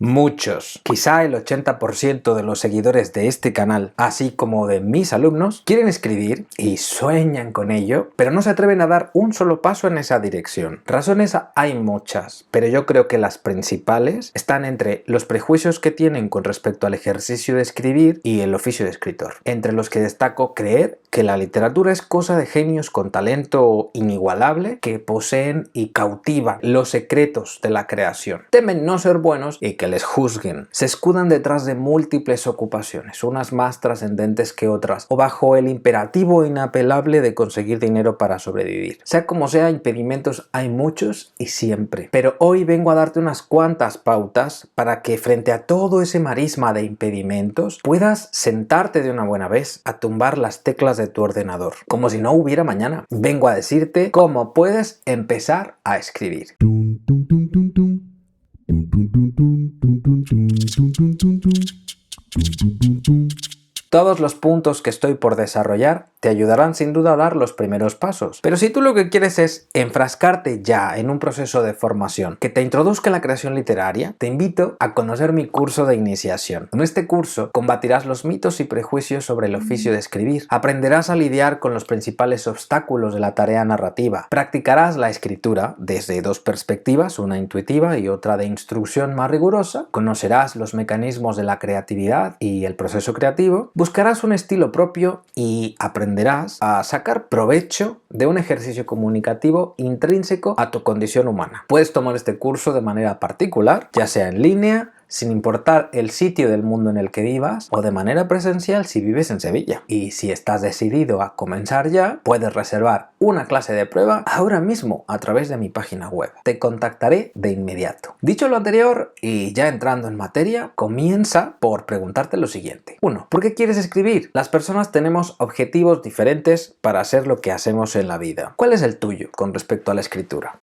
Muchos, quizá el 80% de los seguidores de este canal, así como de mis alumnos, quieren escribir y sueñan con ello, pero no se atreven a dar un solo paso en esa dirección. Razones hay muchas, pero yo creo que las principales están entre los prejuicios que tienen con respecto al ejercicio de escribir y el oficio de escritor, entre los que destaco creer que la literatura es cosa de genios con talento inigualable que poseen y cautivan los secretos de la creación. Temen no ser buenos y que les juzguen. Se escudan detrás de múltiples ocupaciones, unas más trascendentes que otras, o bajo el imperativo inapelable de conseguir dinero para sobrevivir. Sea como sea, impedimentos hay muchos y siempre. Pero hoy vengo a darte unas cuantas pautas para que frente a todo ese marisma de impedimentos puedas sentarte de una buena vez a tumbar las teclas de tu ordenador, como si no hubiera mañana. Vengo a decirte cómo puedes empezar a escribir. Todos los puntos que estoy por desarrollar te ayudarán sin duda a dar los primeros pasos. Pero si tú lo que quieres es enfrascarte ya en un proceso de formación que te introduzca en la creación literaria, te invito a conocer mi curso de iniciación. En este curso combatirás los mitos y prejuicios sobre el oficio de escribir. Aprenderás a lidiar con los principales obstáculos de la tarea narrativa. Practicarás la escritura desde dos perspectivas, una intuitiva y otra de instrucción más rigurosa. Conocerás los mecanismos de la creatividad y el proceso creativo. Buscarás un estilo propio y aprenderás a sacar provecho de un ejercicio comunicativo intrínseco a tu condición humana. Puedes tomar este curso de manera particular, ya sea en línea, sin importar el sitio del mundo en el que vivas, o de manera presencial si vives en Sevilla. Y si estás decidido a comenzar ya, puedes reservar una clase de prueba ahora mismo a través de mi página web. Te contactaré de inmediato. Dicho lo anterior y ya entrando en materia, comienza por preguntarte lo siguiente. 1. ¿Por qué quieres escribir? Las personas tenemos objetivos diferentes para hacer lo que hacemos en la vida. ¿Cuál es el tuyo con respecto a la escritura?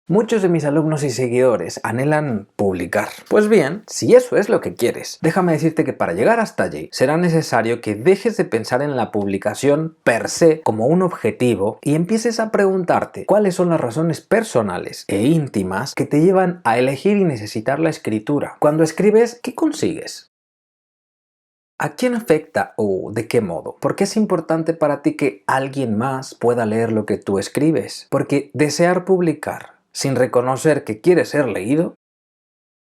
Muchos de mis alumnos y seguidores anhelan publicar. Pues bien, si eso es lo que quieres, déjame decirte que para llegar hasta allí será necesario que dejes de pensar en la publicación per se como un objetivo y empieces a preguntarte cuáles son las razones personales e íntimas que te llevan a elegir y necesitar la escritura. Cuando escribes, ¿qué consigues? ¿A quién afecta o de qué modo? ¿Por qué es importante para ti que alguien más pueda leer lo que tú escribes? Porque desear publicar sin reconocer que quieres ser leído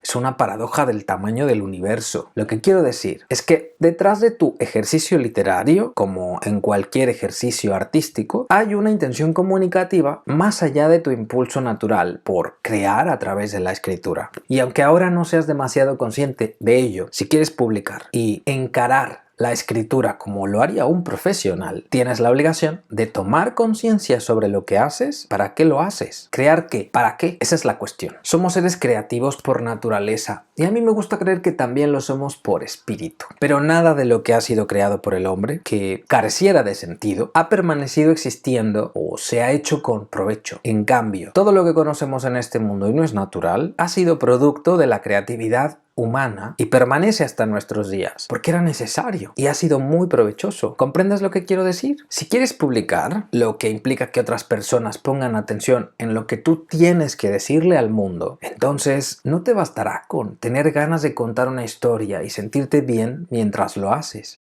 es una paradoja del tamaño del universo. Lo que quiero decir es que detrás de tu ejercicio literario, como en cualquier ejercicio artístico, hay una intención comunicativa más allá de tu impulso natural por crear a través de la escritura. Y aunque ahora no seas demasiado consciente de ello, si quieres publicar y encarar la escritura como lo haría un profesional, tienes la obligación de tomar conciencia sobre lo que haces, para qué lo haces. ¿Crear qué? ¿Para qué? Esa es la cuestión. Somos seres creativos por naturaleza y a mí me gusta creer que también lo somos por espíritu. Pero nada de lo que ha sido creado por el hombre, que careciera de sentido, ha permanecido existiendo o se ha hecho con provecho. En cambio, todo lo que conocemos en este mundo y no es natural, ha sido producto de la creatividad humana y permanece hasta nuestros días, porque era necesario y ha sido muy provechoso. ¿Comprendes lo que quiero decir? Si quieres publicar, lo que implica que otras personas pongan atención en lo que tú tienes que decirle al mundo, entonces no te bastará con tener ganas de contar una historia y sentirte bien mientras lo haces.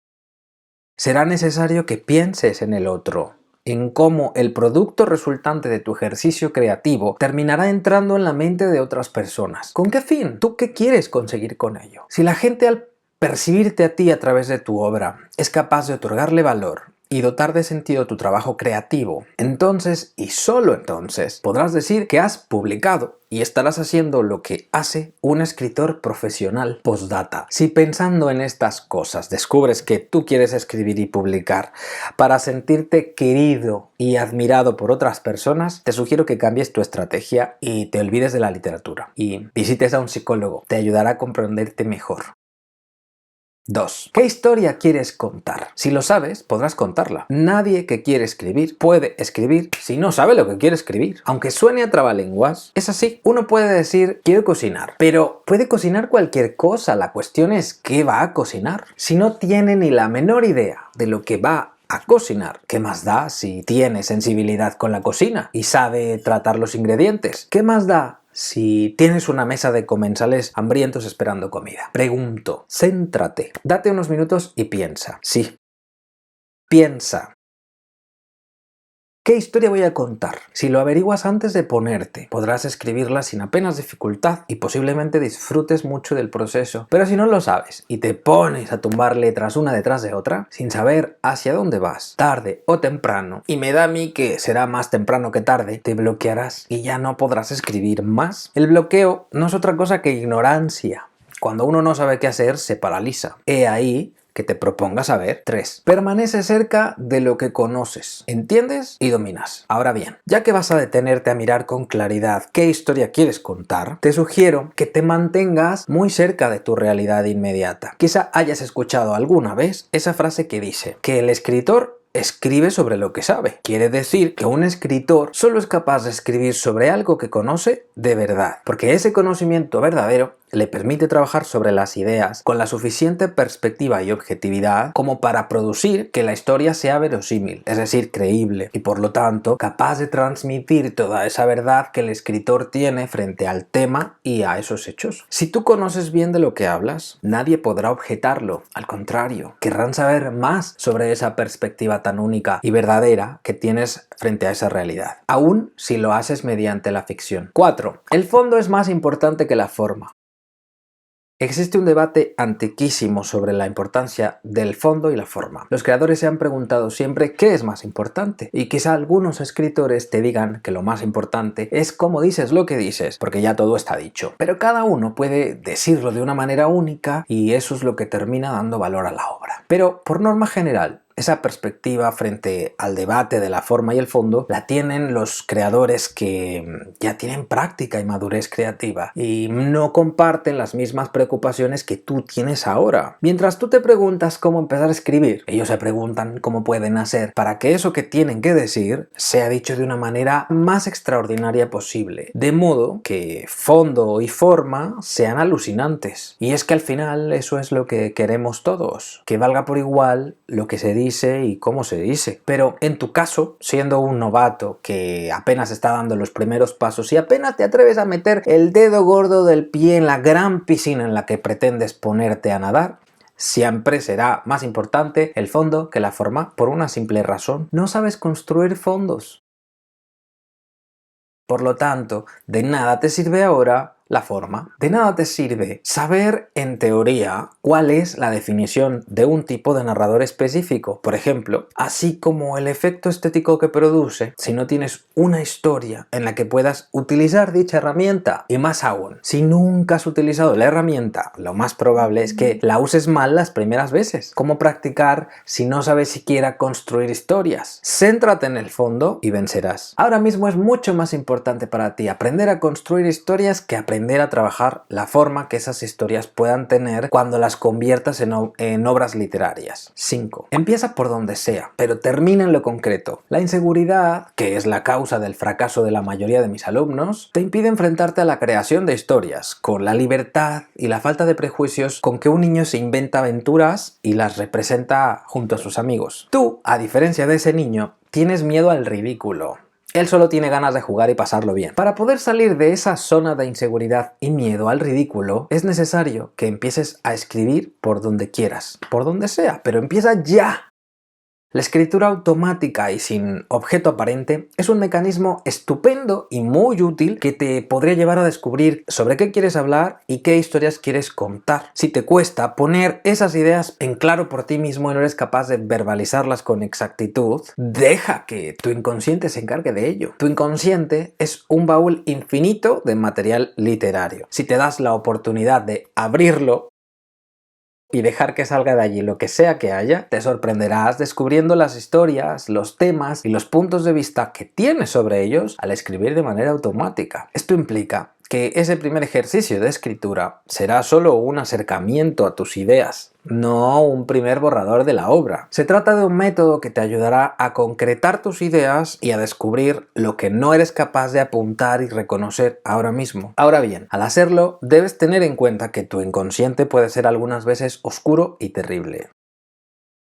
Será necesario que pienses en el otro, en cómo el producto resultante de tu ejercicio creativo terminará entrando en la mente de otras personas. ¿Con qué fin? ¿Tú qué quieres conseguir con ello? Si la gente al percibirte a ti a través de tu obra es capaz de otorgarle valor y dotar de sentido tu trabajo creativo, entonces y solo entonces podrás decir que has publicado y estarás haciendo lo que hace un escritor profesional postdata. Si pensando en estas cosas descubres que tú quieres escribir y publicar para sentirte querido y admirado por otras personas, te sugiero que cambies tu estrategia y te olvides de la literatura y visites a un psicólogo. Te ayudará a comprenderte mejor. 2. ¿Qué historia quieres contar? Si lo sabes, podrás contarla. Nadie que quiere escribir puede escribir si no sabe lo que quiere escribir. Aunque suene a trabalenguas, es así. Uno puede decir, quiero cocinar, pero puede cocinar cualquier cosa. La cuestión es, ¿qué va a cocinar? Si no tiene ni la menor idea de lo que va a cocinar, ¿qué más da si tiene sensibilidad con la cocina y sabe tratar los ingredientes? ¿Qué más da si tienes una mesa de comensales hambrientos esperando comida. Pregunto, céntrate, date unos minutos y piensa. Sí, piensa. ¿Qué historia voy a contar? Si lo averiguas antes de ponerte, podrás escribirla sin apenas dificultad y posiblemente disfrutes mucho del proceso. Pero si no lo sabes y te pones a tumbar letras una detrás de otra, sin saber hacia dónde vas, tarde o temprano, y me da a mí que será más temprano que tarde, te bloquearás y ya no podrás escribir más. El bloqueo no es otra cosa que ignorancia. Cuando uno no sabe qué hacer, se paraliza. He ahí que te propongas saber. 3. Permanece cerca de lo que conoces, entiendes y dominas. Ahora bien, ya que vas a detenerte a mirar con claridad qué historia quieres contar, te sugiero que te mantengas muy cerca de tu realidad inmediata. Quizá hayas escuchado alguna vez esa frase que dice que el escritor escribe sobre lo que sabe. Quiere decir que un escritor solo es capaz de escribir sobre algo que conoce de verdad, porque ese conocimiento verdadero le permite trabajar sobre las ideas con la suficiente perspectiva y objetividad como para producir que la historia sea verosímil, es decir, creíble, y por lo tanto capaz de transmitir toda esa verdad que el escritor tiene frente al tema y a esos hechos. Si tú conoces bien de lo que hablas, nadie podrá objetarlo, al contrario, querrán saber más sobre esa perspectiva tan única y verdadera que tienes frente a esa realidad, aun si lo haces mediante la ficción. 4. El fondo es más importante que la forma. Existe un debate antiquísimo sobre la importancia del fondo y la forma. Los creadores se han preguntado siempre qué es más importante, y quizá algunos escritores te digan que lo más importante es cómo dices lo que dices, porque ya todo está dicho. Pero cada uno puede decirlo de una manera única y eso es lo que termina dando valor a la obra. Pero por norma general, esa perspectiva frente al debate de la forma y el fondo la tienen los creadores que ya tienen práctica y madurez creativa y no comparten las mismas preocupaciones que tú tienes ahora. Mientras tú te preguntas cómo empezar a escribir, ellos se preguntan cómo pueden hacer para que eso que tienen que decir sea dicho de una manera más extraordinaria posible, de modo que fondo y forma sean alucinantes. Y es que al final eso es lo que queremos todos, que valga por igual lo que se dice y cómo se dice. Pero en tu caso, siendo un novato que apenas está dando los primeros pasos y apenas te atreves a meter el dedo gordo del pie en la gran piscina en la que pretendes ponerte a nadar, siempre será más importante el fondo que la forma por una simple razón: no sabes construir fondos. Por lo tanto, de nada te sirve ahora la forma. De nada te sirve saber en teoría cuál es la definición de un tipo de narrador específico, por ejemplo, así como el efecto estético que produce si no tienes una historia en la que puedas utilizar dicha herramienta. Y más aún, si nunca has utilizado la herramienta, lo más probable es que la uses mal las primeras veces. ¿Cómo practicar si no sabes siquiera construir historias? Céntrate en el fondo y vencerás. Ahora mismo es mucho más importante para ti aprender a construir historias que aprender a trabajar la forma que esas historias puedan tener cuando las conviertas en obras literarias. 5. Empieza por donde sea, pero termina en lo concreto. La inseguridad, que es la causa del fracaso de la mayoría de mis alumnos, te impide enfrentarte a la creación de historias, con la libertad y la falta de prejuicios con que un niño se inventa aventuras y las representa junto a sus amigos. Tú, a diferencia de ese niño, tienes miedo al ridículo. Él solo tiene ganas de jugar y pasarlo bien. Para poder salir de esa zona de inseguridad y miedo al ridículo, es necesario que empieces a escribir por donde quieras, por donde sea, pero empieza ya. La escritura automática y sin objeto aparente es un mecanismo estupendo y muy útil que te podría llevar a descubrir sobre qué quieres hablar y qué historias quieres contar. Si te cuesta poner esas ideas en claro por ti mismo y no eres capaz de verbalizarlas con exactitud, deja que tu inconsciente se encargue de ello. Tu inconsciente es un baúl infinito de material literario. Si te das la oportunidad de abrirlo y dejar que salga de allí lo que sea que haya, te sorprenderás descubriendo las historias, los temas y los puntos de vista que tienes sobre ellos al escribir de manera automática. Esto implica que ese primer ejercicio de escritura será solo un acercamiento a tus ideas, no un primer borrador de la obra. Se trata de un método que te ayudará a concretar tus ideas y a descubrir lo que no eres capaz de apuntar y reconocer ahora mismo. Ahora bien, al hacerlo, debes tener en cuenta que tu inconsciente puede ser algunas veces oscuro y terrible.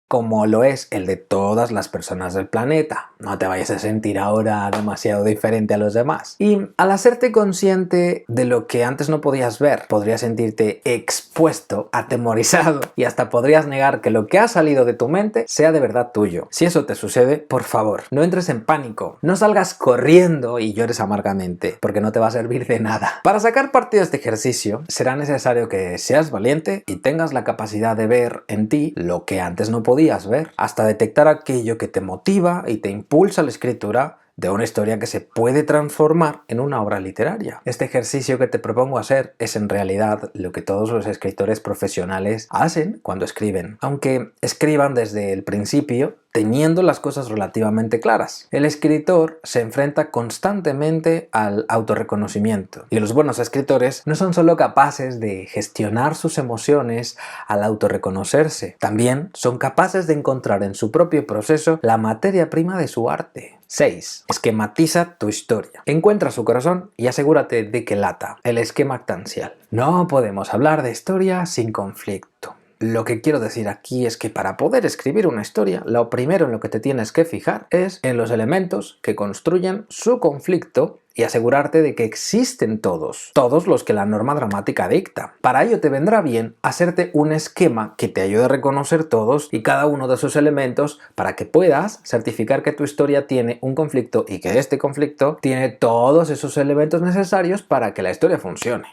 como lo es el de todas las personas del planeta. No te vayas a sentir ahora demasiado diferente a los demás. Y al hacerte consciente de lo que antes no podías ver, podrías sentirte expuesto, atemorizado y hasta podrías negar que lo que ha salido de tu mente sea de verdad tuyo. Si eso te sucede, por favor, no entres en pánico, no salgas corriendo y llores amargamente, porque no te va a servir de nada. Para sacar partido de este ejercicio, será necesario que seas valiente y tengas la capacidad de ver en ti lo que antes no podías ver, hasta detectar aquello que te motiva y te impulsa a la escritura de una historia que se puede transformar en una obra literaria. Este ejercicio que te propongo hacer es en realidad lo que todos los escritores profesionales hacen cuando escriben, aunque escriban desde el principio teniendo las cosas relativamente claras. El escritor se enfrenta constantemente al autorreconocimiento y los buenos escritores no son solo capaces de gestionar sus emociones al autorreconocerse, también son capaces de encontrar en su propio proceso la materia prima de su arte. 6. Esquematiza tu historia. Encuentra su corazón y asegúrate de que lata. El esquema actancial. No podemos hablar de historia sin conflicto. Lo que quiero decir aquí es que para poder escribir una historia, lo primero en lo que te tienes que fijar es en los elementos que construyen su conflicto y asegurarte de que existen todos los que la norma dramática dicta. Para ello te vendrá bien hacerte un esquema que te ayude a reconocer todos y cada uno de sus elementos para que puedas certificar que tu historia tiene un conflicto y que este conflicto tiene todos esos elementos necesarios para que la historia funcione.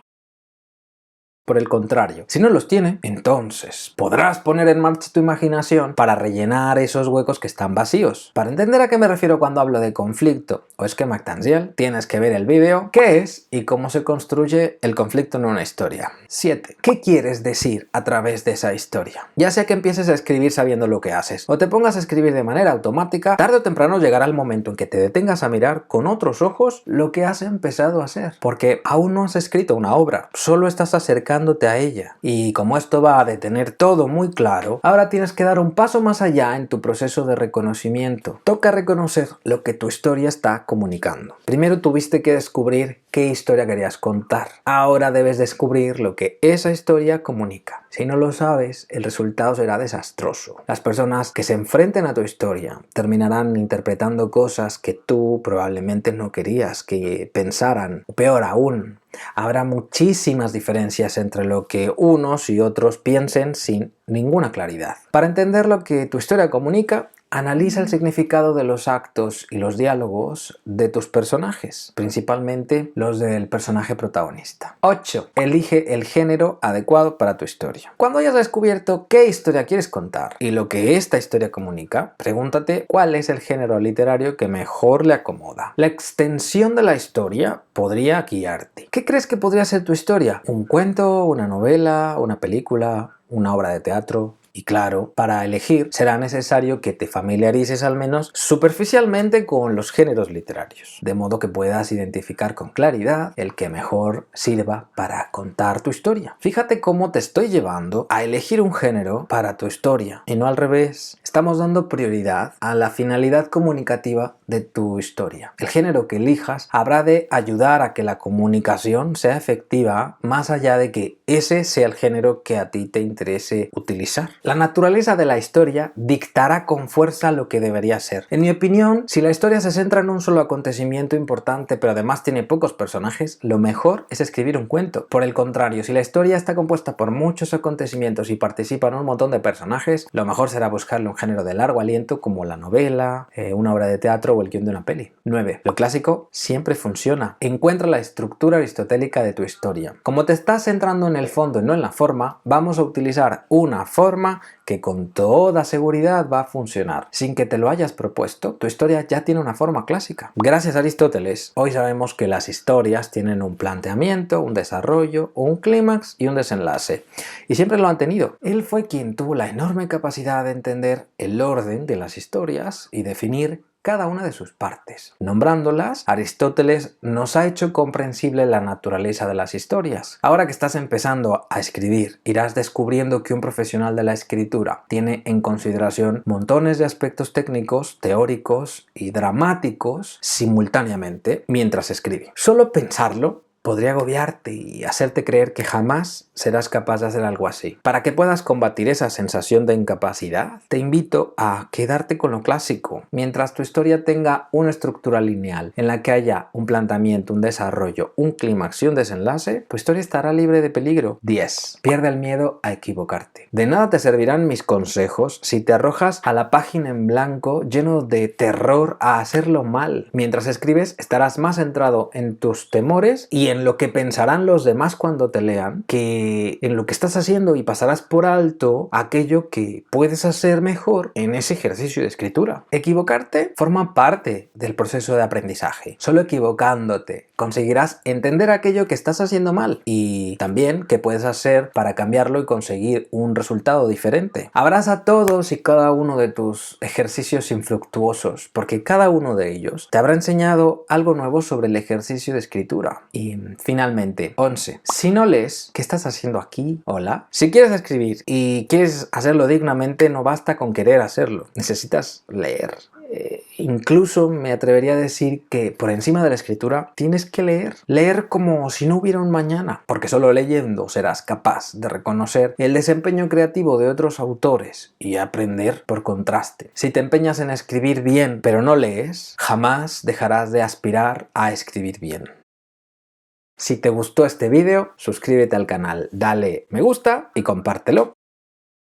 Por el contrario, si no los tiene, entonces podrás poner en marcha tu imaginación para rellenar esos huecos que están vacíos. Para entender a qué me refiero cuando hablo de conflicto o esquema actancial, tienes que ver el vídeo qué es y cómo se construye el conflicto en una historia. 7. ¿Qué quieres decir a través de esa historia? Ya sea que empieces a escribir sabiendo lo que haces o te pongas a escribir de manera automática, tarde o temprano llegará el momento en que te detengas a mirar con otros ojos lo que has empezado a hacer. Porque aún no has escrito una obra, solo estás acercándote a ella. Y como esto va a tener todo muy claro, ahora tienes que dar un paso más allá en tu proceso de reconocimiento. Toca reconocer lo que tu historia está comunicando. Primero tuviste que descubrir qué historia querías contar. Ahora debes descubrir lo que esa historia comunica. Si no lo sabes, el resultado será desastroso. Las personas que se enfrenten a tu historia terminarán interpretando cosas que tú probablemente no querías que pensaran. O peor aún, habrá muchísimas diferencias entre lo que unos y otros piensen sin ninguna claridad. Para entender lo que tu historia comunica, analiza el significado de los actos y los diálogos de tus personajes, principalmente los del personaje protagonista. 8. Elige el género adecuado para tu historia. Cuando hayas descubierto qué historia quieres contar y lo que esta historia comunica, pregúntate cuál es el género literario que mejor le acomoda. La extensión de la historia podría guiarte. ¿Qué crees que podría ser tu historia? ¿Un cuento, una novela, una película, una obra de teatro? Y claro, para elegir será necesario que te familiarices al menos superficialmente con los géneros literarios, de modo que puedas identificar con claridad el que mejor sirva para contar tu historia. Fíjate cómo te estoy llevando a elegir un género para tu historia y no al revés. Estamos dando prioridad a la finalidad comunicativa de tu historia. El género que elijas habrá de ayudar a que la comunicación sea efectiva más allá de que ese sea el género que a ti te interese utilizar. La naturaleza de la historia dictará con fuerza lo que debería ser. En mi opinión, si la historia se centra en un solo acontecimiento importante pero además tiene pocos personajes, lo mejor es escribir un cuento. Por el contrario, si la historia está compuesta por muchos acontecimientos y participan un montón de personajes, lo mejor será buscarle un género de largo aliento como la novela, una obra de teatro o el guión de una peli. 9. Lo clásico siempre funciona. Encuentra la estructura aristotélica de tu historia. Como te estás centrando en el fondo y no en la forma, vamos a utilizar una forma que con toda seguridad va a funcionar. Sin que te lo hayas propuesto, tu historia ya tiene una forma clásica. Gracias a Aristóteles, hoy sabemos que las historias tienen un planteamiento, un desarrollo, un clímax y un desenlace. Y siempre lo han tenido. Él fue quien tuvo la enorme capacidad de entender el orden de las historias y definir cada una de sus partes. Nombrándolas, Aristóteles nos ha hecho comprensible la naturaleza de las historias. Ahora que estás empezando a escribir, irás descubriendo que un profesional de la escritura tiene en consideración montones de aspectos técnicos, teóricos y dramáticos simultáneamente mientras escribe. Solo pensarlo podría agobiarte y hacerte creer que jamás serás capaz de hacer algo así. Para que puedas combatir esa sensación de incapacidad, te invito a quedarte con lo clásico. Mientras tu historia tenga una estructura lineal en la que haya un planteamiento, un desarrollo, un clímax y un desenlace, tu historia estará libre de peligro. 10. Pierde el miedo a equivocarte. De nada te servirán mis consejos si te arrojas a la página en blanco lleno de terror a hacerlo mal. Mientras escribes estarás más centrado en tus temores y en lo que pensarán los demás cuando te lean que en lo que estás haciendo, y pasarás por alto aquello que puedes hacer mejor en ese ejercicio de escritura. Equivocarte forma parte del proceso de aprendizaje. Solo equivocándote conseguirás entender aquello que estás haciendo mal y también qué puedes hacer para cambiarlo y conseguir un resultado diferente. Abraza todos y cada uno de tus ejercicios infructuosos, porque cada uno de ellos te habrá enseñado algo nuevo sobre el ejercicio de escritura. Y finalmente, 11. Si no lees, ¿qué estás haciendo aquí? Hola. Si quieres escribir y quieres hacerlo dignamente, no basta con querer hacerlo. Necesitas leer. Incluso me atrevería a decir que por encima de la escritura tienes que leer como si no hubiera un mañana, porque solo leyendo serás capaz de reconocer el desempeño creativo de otros autores y aprender por contraste. Si te empeñas en escribir bien pero no lees, jamás dejarás de aspirar a escribir bien. Si te gustó este vídeo, suscríbete al canal, dale me gusta y compártelo.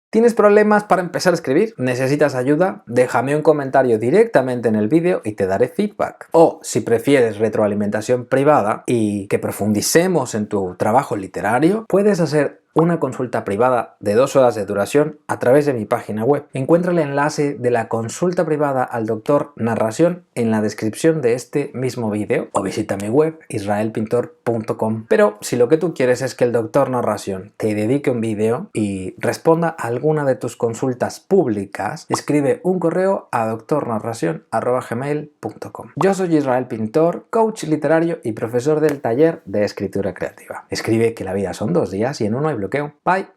¿Tienes problemas para empezar a escribir? ¿Necesitas ayuda? Déjame un comentario directamente en el vídeo y te daré feedback. O si prefieres retroalimentación privada y que profundicemos en tu trabajo literario, puedes hacer una consulta privada de 2 horas de duración a través de mi página web. Encuentra el enlace de la consulta privada al Dr. Narración en la descripción de este mismo vídeo o visita mi web israelpintor.com. Pero si lo que tú quieres es que el Dr. Narración te dedique un vídeo y responda a alguna de tus consultas públicas, escribe un correo a doctornarracion@gmail.com. Yo soy Israel Pintor, coach literario y profesor del taller de escritura creativa. Escribe que la vida son 2 días y en uno hay bloqueo. Bye.